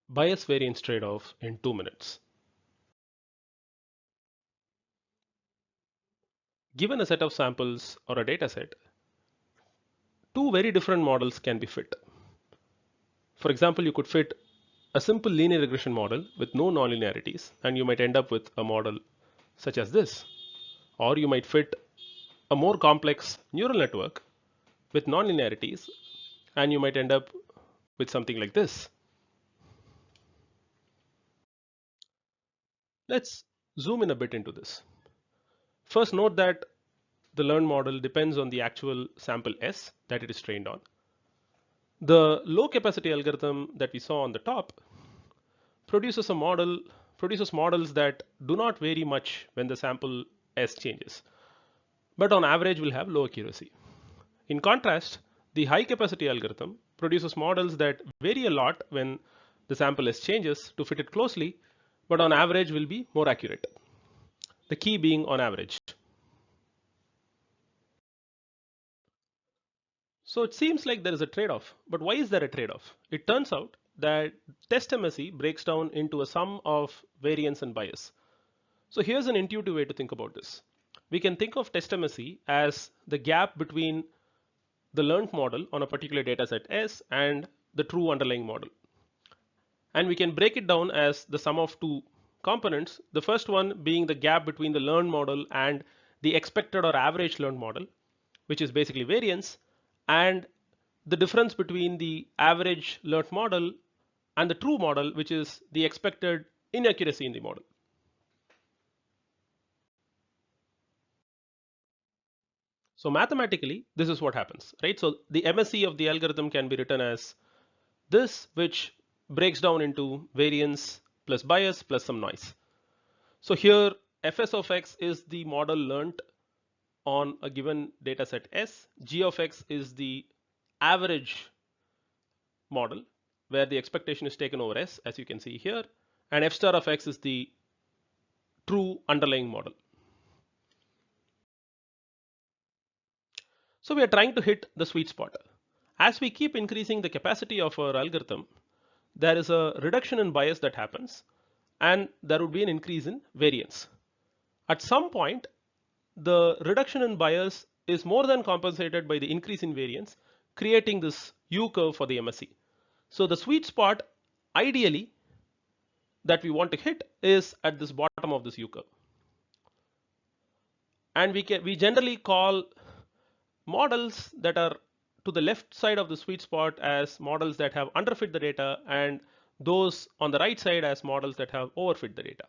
bias-variance trade-off in 2 minutes. Given a set of samples or a data set, two very different models can be fit. For example, you could fit a simple linear regression model with no nonlinearities, and you might end up with a model such as this. Or you might fit a more complex neural network with nonlinearities, and you might end up with something like this. Let's zoom in a bit into this. First, note that the learned model depends on the actual sample S that it is trained on. The low capacity algorithm that we saw on the top produces models that do not vary much when the sample S changes, but on average will have low accuracy. In contrast, the high capacity algorithm produces models that vary a lot when the sample S changes to fit it closely, but on average will be more accurate. The key being on average. So it seems like there is a trade-off, but why is there a trade-off? It turns out that test MSE breaks down into a sum of variance and bias. So here's an intuitive way to think about this. We can think of test MSE as the gap between the learned model on a particular data set S and the true underlying model. And we can break it down as the sum of two components. The first one being the gap between the learned model and the expected or average learned model, which is basically variance, and the difference between the average learned model and the true model, which is the expected inaccuracy in the model. So mathematically, this is what happens, right? So the MSE of the algorithm can be written as this, which breaks down into variance plus bias plus some noise. So here fs of x is the model learnt on a given data set S. G of x is the average model where the expectation is taken over S, as you can see here, and f star of x is the true underlying model. So we are trying to hit the sweet spot. As we keep increasing the capacity of our algorithm, there is a reduction in bias that happens, and there would be an increase in variance. At some point, the reduction in bias is more than compensated by the increase in variance, creating this U curve for the MSE. So the sweet spot, ideally, that we want to hit is at this bottom of this U curve. And we generally call models that are to the left side of the sweet spot as models that have underfit the data, and those on the right side as models that have overfit the data.